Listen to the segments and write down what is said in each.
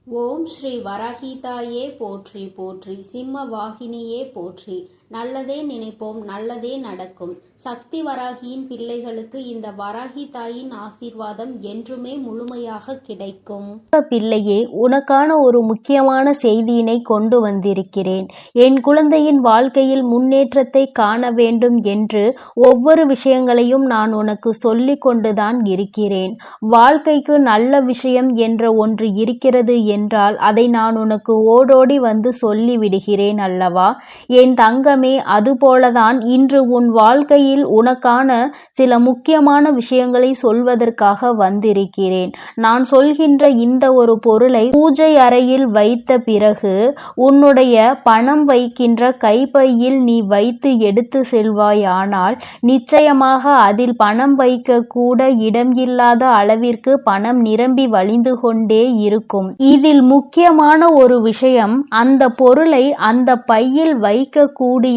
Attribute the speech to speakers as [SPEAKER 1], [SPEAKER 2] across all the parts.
[SPEAKER 1] ஓம் ஸ்ரீ வராகிதாயே போற்றி போற்றி, சிம்ம வாகினியே போற்றி. நல்லதே நினைப்போம், நல்லதே நடக்கும். சக்தி வராகியின் பிள்ளைகளுக்கு இந்த வராகி தாயின் ஆசீர்வாதம் என்றுமே முழுமையாக கிடைக்கும்.
[SPEAKER 2] பிள்ளையே, உனக்கான ஒரு முக்கியமான செய்தியினை கொண்டு வந்திருக்கிறேன். என் குழந்தையின் வாழ்க்கையில் முன்னேற்றத்தை காண வேண்டும் என்று ஒவ்வொரு விஷயங்களையும் நான் உனக்கு சொல்லி கொண்டுதான் இருக்கிறேன். வாழ்க்கைக்கு நல்ல விஷயம் என்ற ஒன்று இருக்கிறது என்றால் அதை நான் உனக்கு ஓடோடி வந்து சொல்லி விடுகிறேன் அல்லவா என் தங்கமே. அதுபோலதான் இன்று உன் வாழ்க்கையில் உனக்கான சில முக்கியமான விஷயங்களை சொல்வதற்காக வந்திருக்கிறேன். நான் சொல்கின்ற இந்த ஒரு பொருளை பூஜை அறையில் வைத்த பிறகு உன்னுடைய பணம் வைக்கின்ற கைப்பையில் நீ வைத்து எடுத்து செல்வாயானால் நிச்சயமாக அதில் பணம் வைக்க கூட இடம் இல்லாத அளவிற்கு பணம் நிரம்பி வழிந்து கொண்டே இருக்கும். இதில் முக்கியமான ஒரு விஷயம், அந்த பொருளை அந்த பையில் வைக்கக்கூடிய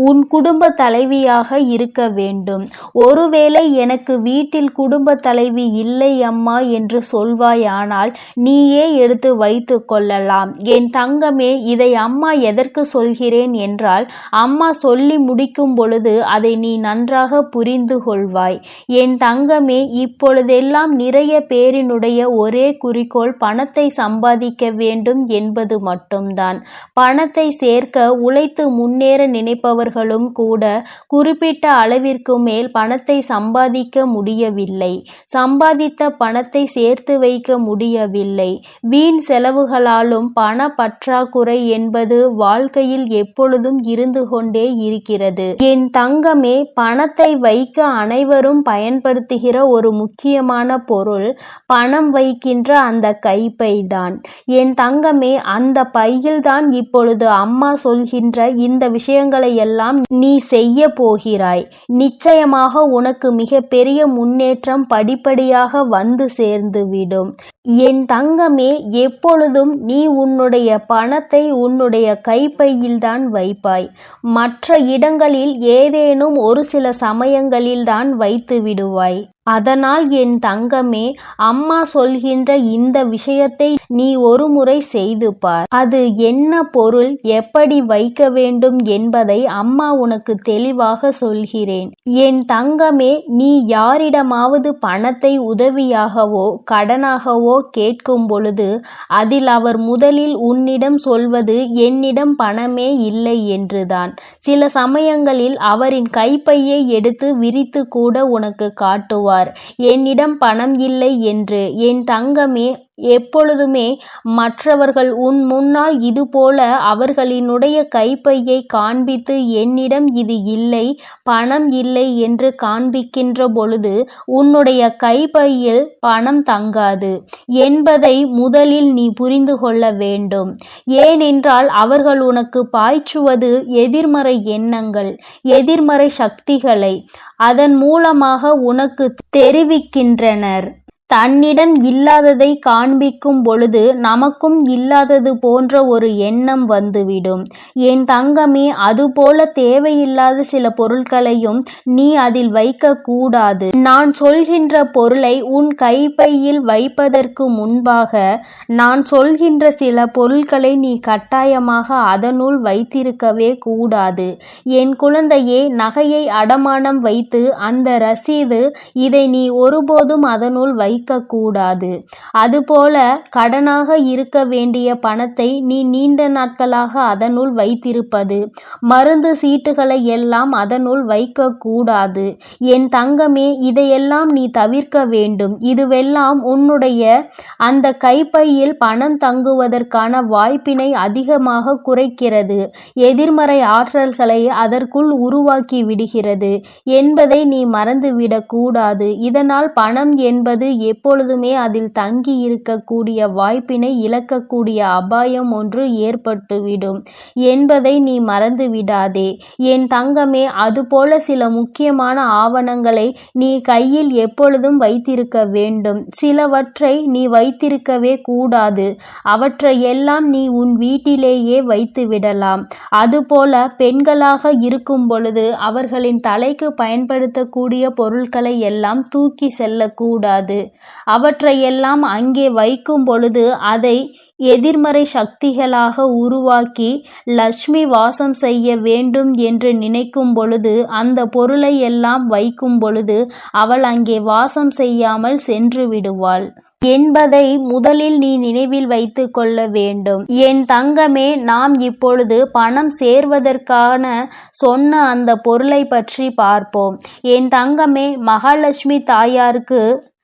[SPEAKER 2] உன் குடும்ப தலைவியாக இருக்க வேண்டும். ஒருவேளை எனக்கு வீட்டில் குடும்ப தலைவி இல்லை அம்மா என்று சொல்வாயானால் நீயே எடுத்து வைத்து கொள்ளலாம். என் தங்கமே, இதை அம்மா எதற்கு சொல்கிறேன் என்றால், அம்மா சொல்லி முடிக்கும் பொழுது அதை நீ நன்றாக புரிந்து கொள்வாய். என் தங்கமே, இப்பொழுதெல்லாம் நிறைய பேரினுடைய ஒரே குறிக்கோள் பணத்தை சம்பாதிக்க வேண்டும் என்பது மட்டும்தான். பணத்தை சேர்க்க உழைத்து முன்னேற நினைப்பவர்களும் கூட குறிப்பிட்ட அளவிற்கு மேல் பணத்தை சம்பாதிக்க முடியவில்லை. சம்பாதித்த பணத்தை சேர்த்து வைக்க முடியவில்லை. வீண் செலவுகளாலும் பண பற்றாக்குறை என்பது வாழ்க்கையில் எப்பொழுதும் இருந்து கொண்டே இருக்கிறது. என் தங்கமே, பணத்தை வைக்க அனைவரும் பயன்படுத்துகிற ஒரு முக்கியமான பொருள் பணம் வைக்கின்ற அந்த கைப்பை தான். என் தங்கமே, அந்த பையில்தான் இப்பொழுது அம்மா சொல்கின்ற இந்த விஷயங்களை எல்லாம் நீ செய்ய போகிறாய். நிச்சயமாக உனக்கு மிக பெரிய முன்னேற்றம் படிப்படியாக வந்து சேர்ந்துவிடும். என் தங்கமே, எப்பொழுதும் நீ உன்னுடைய பணத்தை உன்னுடைய கைப்பையில்தான் வைப்பாய். மற்ற இடங்களில் ஏதேனும் ஒரு சில சமயங்களில்தான் வைத்து விடுவாய். அதனால் என் தங்கமே, அம்மா சொல்கின்ற இந்த விஷயத்தை நீ ஒரு முறை செய்து பார். அது என்ன பொருள், எப்படி வைக்க வேண்டும் என்பதை அம்மா உனக்கு தெளிவாக சொல்கிறேன். என் தங்கமே, நீ யாரிடமாவது பணத்தை உதவியாகவோ கடனாகவோ கேட்கும் பொழுது அதில் அவர் முதலில் உன்னிடம் சொல்வது என்னிடம் பணமே இல்லை என்றுதான். சில சமயங்களில் அவரின் கைப்பையை எடுத்து விரித்து கூட உனக்கு காட்டுவார், என்னிடம் பணம் இல்லை என்று. என் தங்கமே, எப்பொழுதுமே மற்றவர்கள் உன் முன்னால் இதுபோல அவர்களினுடைய கைப்பையை காண்பித்து என்னிடம் இது இல்லை, பணம் இல்லை என்று காண்பிக்கின்ற பொழுது உன்னுடைய கைப்பையில் பணம் தங்காது என்பதை முதலில் நீ புரிந்து கொள்ள வேண்டும். ஏனென்றால் அவர்கள் உனக்கு பாய்ச்சுவது எதிர்மறை எண்ணங்கள், எதிர்மறை சக்திகளை அதன் மூலமாக உனக்கு தெரிவிக்கின்றனர். தன்னிடம் இல்லாததை காண்பிக்கும் பொழுது நமக்கும் இல்லாதது போன்ற ஒரு எண்ணம் வந்துவிடும். என் தங்கமே, அதுபோல தேவையில்லாத சில பொருட்களையும் நீ அதில் வைக்க கூடாது. நான் சொல்கின்ற பொருளை உன் கைப்பையில் வைப்பதற்கு முன்பாக நான் சொல்கின்ற சில பொருட்களை நீ கட்டாயமாக அதனுள் வைத்திருக்கவே கூடாது. என் குழந்தையே, நகையை அடமானம் வைத்து அந்த ரசீது, இதை நீ ஒருபோதும் அதனுள் கூடாது. அதுபோல கடனாக இருக்க வேண்டிய பணத்தை நீ நீண்ட நாட்களாக அதனுள் வைத்திருப்பது, மருந்து சீட்டுகளை எல்லாம் அதனுள் வைக்க கூடாது. என் தங்கமே, இதையெல்லாம் நீ தவிர்க்க வேண்டும். இதுவெல்லாம் உன்னுடைய அந்த கைப்பையில் பணம் தங்குவதற்கான வாய்ப்பினை அதிகமாக குறைக்கிறது, எதிர்மறை ஆற்றல்களை அதற்குள் உருவாக்கி விடுகிறது என்பதை நீ மறந்துவிடக் கூடாது. இதனால் பணம் என்பது எப்பொழுதுமே அதில் தங்கி இருக்கக்கூடிய வாய்ப்பினை இழக்கக்கூடிய அபாயம் ஒன்று ஏற்பட்டுவிடும் என்பதை நீ மறந்து விடாதே. என் தங்கமே, அதுபோல சில முக்கியமான ஆவணங்களை நீ கையில் எப்பொழுதும் வைத்திருக்க வேண்டும். சிலவற்றை நீ வைத்திருக்கவே கூடாது. அவற்றை எல்லாம் நீ உன் வீட்டிலேயே வைத்து விடலாம். அதுபோல பெண்களாக இருக்கும் பொழுது அவர்களின் தலைக்கு பயன்படுத்தக்கூடிய பொருட்களை எல்லாம் தூக்கி செல்லக்கூடாது. அவற்றையெல்லாம் அங்கே வைக்கும் பொழுது அதை எதிர்மறை சக்திகளாக உருவாக்கி லட்சுமி வாசம் செய்ய வேண்டும் என்று நினைக்கும் பொழுது அந்த பொருளை எல்லாம் வைக்கும் பொழுது அவள் அங்கே வாசம் செய்யாமல் சென்று விடுவாள் என்பதை முதலில் நீ நினைவில் வைத்து கொள்ள வேண்டும். என் தங்கமே, நாம் இப்பொழுது பணம் சேர்வதற்கான சொன்ன அந்த பொருளை பற்றி பார்ப்போம். என் தங்கமே, மகாலட்சுமி தாயாருக்கு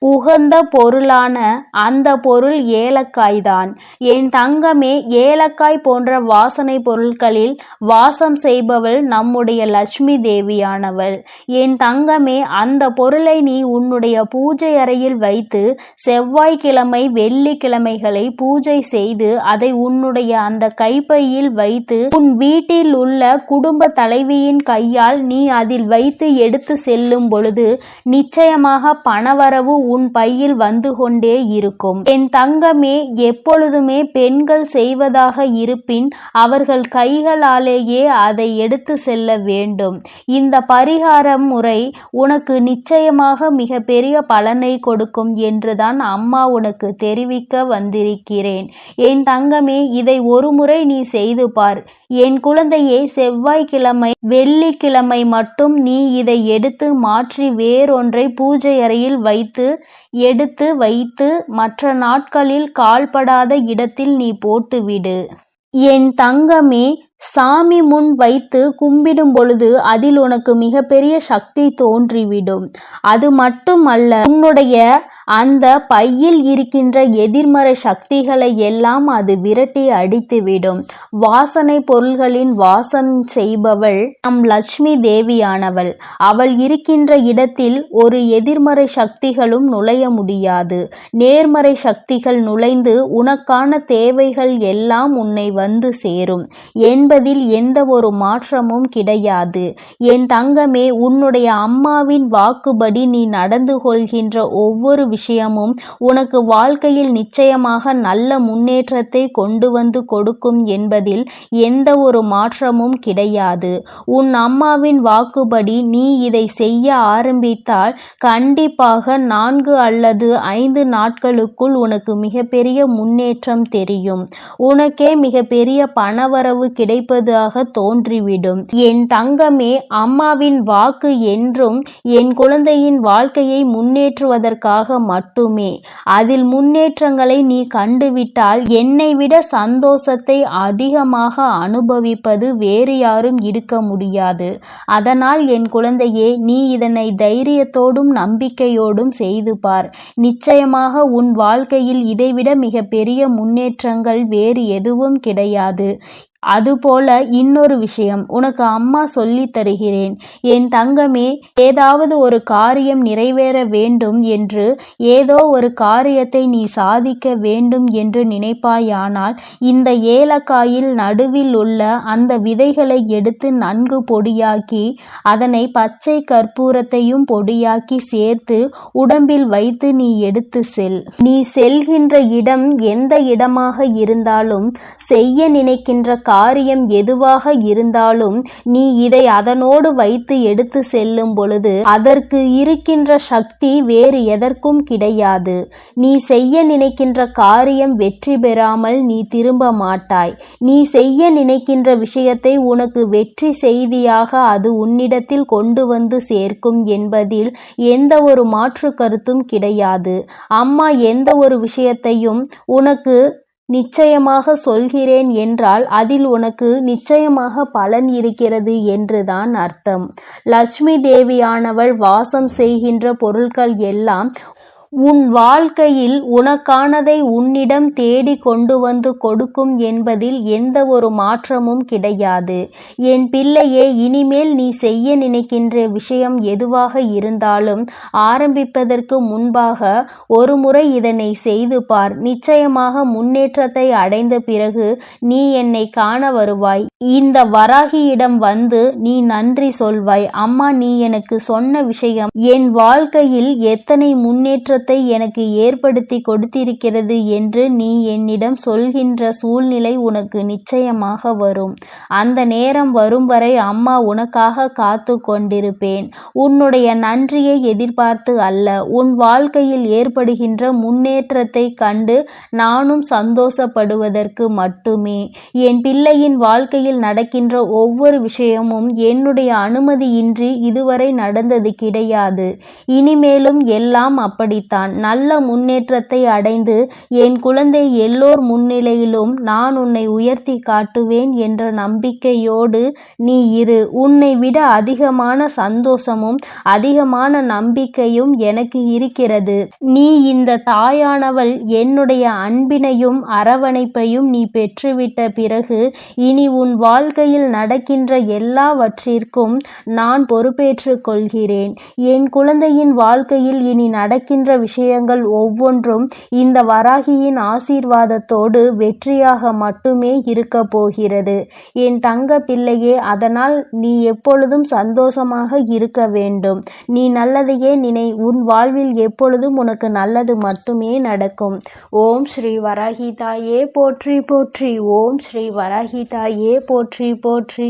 [SPEAKER 2] உகந்த பொருளான அந்த பொருள் ஏலக்காய் தான். என் தங்கமே, ஏலக்காய் போன்ற வாசனை பொருட்களில் வாசம் செய்பவள் நம்முடைய லட்சுமி தேவியானவள். என் தங்கமே, அந்த பொருளை நீ உன்னுடைய பூஜை அறையில் வைத்து செவ்வாய்க்கிழமை வெள்ளிக்கிழமைகளை பூஜை செய்து அதை உன்னுடைய அந்த கைப்பையில் வைத்து உன் வீட்டில் உள்ள குடும்ப தலைவியின் கையால் நீ அதில் வைத்து எடுத்து செல்லும் பொழுது நிச்சயமாக பணவரவு உன் பையில் வந்து கொண்டே இருக்கும். என் தங்கமே, எப்பொழுதுமே பெண்கள் செய்வதாக இருப்பின் அவர்கள் கைகளாலேயே அதை எடுத்து செல்ல வேண்டும். இந்த பரிகார முறை உனக்கு நிச்சயமாக மிக பெரிய பலனை கொடுக்கும் என்றுதான் அம்மா உனக்கு தெரிவிக்க வந்திருக்கிறேன். என் தங்கமே, இதை ஒரு முறை நீ செய்து பார். என் குழந்தையே, செவ்வாய்க்கிழமை வெள்ளிக்கிழமை மட்டும் நீ இதை எடுத்து மாற்றி வேறொன்றை பூஜை அறையில் எடுத்து வைத்து மற்ற நாட்களில் கால்படாத இடத்தில் நீ போட்டுவிடு. என் தங்கமே, சாமி முன் வைத்து கும்பிடும் பொழுது அதில் உனக்கு மிகப்பெரிய சக்தி தோன்றிவிடும். அது மட்டுமல்ல, உன்னுடைய அந்த பையில் இருக்கின்ற எதிர்மறை சக்திகளை எல்லாம் அது விரட்டி அடித்துவிடும். வாசனை பொருள்களின் வாசம் செய்பவள் நம் லட்சுமி தேவியானவள். அவள் இருக்கின்ற இடத்தில் ஒரு எதிர்மறை சக்திகளும் நுழைய முடியாது. நேர்மறை சக்திகள் நுழைந்து உனக்கான தேவைகள் எல்லாம் உன்னை வந்து சேரும் என்பதில் எந்த ஒரு மாற்றமும் கிடையாது. என் தங்கமே, உன்னுடைய அம்மாவின் வாக்குப்படி நீ நடந்து கொள்கின்ற ஒவ்வொரு விஷயமும் உனக்கு வாழ்க்கையில் நிச்சயமாக நல்ல முன்னேற்றத்தை கொண்டு வந்து கொடுக்கும் என்பதில் எந்த ஒரு மாற்றமும் கிடையாது. உன் அம்மாவின் வாக்குப்படி நீ இதை செய்ய ஆரம்பித்தால் கண்டிப்பாக 4 அல்லது 5 நாட்களுக்குள் உனக்கு மிகப்பெரிய முன்னேற்றம் தெரியும். உனக்கே மிகப்பெரிய பணவரவு கிடைப்பதாக தோன்றிவிடும். என் தங்கமே, அம்மாவின் வாக்கு என்றும் என் குழந்தையின் வாழ்க்கையை முன்னேற்றுவதற்காக மட்டுமே. அதில் முன்னேற்றங்களை நீ கண்டுவிட்டால் என்னை விட சந்தோஷத்தை அதிகமாக அனுபவிப்பது வேறு யாரும் இருக்க முடியாது. அதனால் என் குழந்தையே, நீ இதனை தைரியத்தோடும் நம்பிக்கையோடும் செய்து பார். நிச்சயமாக உன் வாழ்க்கையில் இதைவிட மிக பெரிய முன்னேற்றங்கள் வேறு எதுவும் கிடையாது. அதுபோல இன்னொரு விஷயம் உனக்கு அம்மா சொல்லி தருகிறேன். என் தங்கமே, ஏதாவது ஒரு காரியம் நிறைவேற வேண்டும் என்று ஏதோ ஒரு காரியத்தை நீ சாதிக்க வேண்டும் என்று நினைப்பாயானால் இந்த ஏலக்காயில் நடுவில் உள்ள அந்த விதைகளை எடுத்து நன்கு பொடியாக்கி அதனை பச்சை கற்பூரத்தையும் பொடியாக்கி சேர்த்து உடம்பில் வைத்து நீ எடுத்து செல். நீ செல்கின்ற இடம் எந்த இடமாக இருந்தாலும், செய்ய நினைக்கின்ற காரியம் எதுவாக இருந்தாலும் நீ இதை அதனோடு வைத்து எடுத்து செல்லும் பொழுது அதற்கு இருக்கின்ற சக்தி வேறு எதற்கும் கிடையாது. நீ செய்ய நினைக்கின்ற காரியம் வெற்றி பெறாமல் நீ திரும்ப மாட்டாய். நீ செய்ய நினைக்கின்ற விஷயத்தை உனக்கு வெற்றி செய்தியாக அது உன்னிடத்தில் கொண்டு வந்து சேர்க்கும் என்பதில் எந்த ஒரு மாற்று கருத்தும் கிடையாது. அம்மா எந்த ஒரு விஷயத்தையும் உனக்கு நிச்சயமாக சொல்கிறேன் என்றால் அதில் உனக்கு நிச்சயமாக பலன் இருக்கிறது என்றுதான் அர்த்தம். லட்சுமி தேவியானவள் வாசம் செய்கின்ற பொருட்கள் எல்லாம் உன் வாழ்க்கையில் உனக்கானதை உன்னிடம் தேடி கொண்டு வந்து கொடுக்கும் என்பதில் எந்த ஒரு மாற்றமும் கிடையாது. என் பிள்ளையே, இனிமேல் நீ செய்ய நினைக்கின்ற விஷயம் எதுவாக இருந்தாலும் ஆரம்பிப்பதற்கு முன்பாக ஒரு முறை இதனை செய்து பார். நிச்சயமாக முன்னேற்றத்தை அடைந்த பிறகு நீ என்னை காண வருவாய். இந்த வராகியிடம் வந்து நீ நன்றி சொல்வாய். அம்மா, நீ எனக்கு சொன்ன விஷயம் என் வாழ்க்கையில் எத்தனை முன்னேற்றத்தை சந்தோஷத்தை எனக்கு ஏற்படுத்தி கொடுத்திருக்கிறது என்று நீ என்னிடம் சொல்கின்ற சூழ்நிலை உனக்கு நிச்சயமாக வரும். அந்த நேரம் வரும் வரை அம்மா உனக்காக காத்து கொண்டிருப்பேன். உன்னுடைய நன்றியை எதிர்பார்த்து அல்ல, உன் வாழ்க்கையில் ஏற்படுகின்ற முன்னேற்றத்தை கண்டு நானும் சந்தோஷப்படுவதற்கு மட்டுமே. என் பிள்ளையின் வாழ்க்கையில் நடக்கின்ற ஒவ்வொரு விஷயமும் என்னுடைய அனுமதியின்றி இதுவரை நடந்தது கிடையாது. இனிமேலும் எல்லாம் அப்படித்தான். நல்ல முன்னேற்றத்தை அடைந்து என் குழந்தை எல்லோர் முன்னிலையிலும் நான் உன்னை உயர்த்தி காட்டுவேன் என்ற நம்பிக்கையோடு நீ இரு. உன்னை விட அதிகமான சந்தோஷமும் அதிகமான நம்பிக்கையும் எனக்கு இருக்கிறது. நீ இந்த தாயானவள் என்னுடைய அன்பினையும் அரவணைப்பையும் நீ பெற்றுவிட்ட பிறகு இனி உன் வாழ்க்கையில் நடக்கின்ற எல்லாவற்றிற்கும் நான் பொறுப்பேற்றுக் கொள்கிறேன். என் குழந்தையின் வாழ்க்கையில் இனி நடக்கின்ற விஷயங்கள் ஒவ்வொன்றும் இந்த வராகியின் ஆசீர்வாதத்தோடு வெற்றியாக மட்டுமே இருக்க போகிறது. என் தங்க பிள்ளையே, அதனால் நீ எப்பொழுதும் சந்தோஷமாக இருக்க வேண்டும். நீ நல்லதையே நினை. உன் வாழ்வில் எப்பொழுதும் உனக்கு நல்லது மட்டுமே நடக்கும். ஓம் ஸ்ரீ வராகி தாயே போற்றி போற்றி. ஓம் ஸ்ரீ வராகி தாயே போற்றி போற்றி.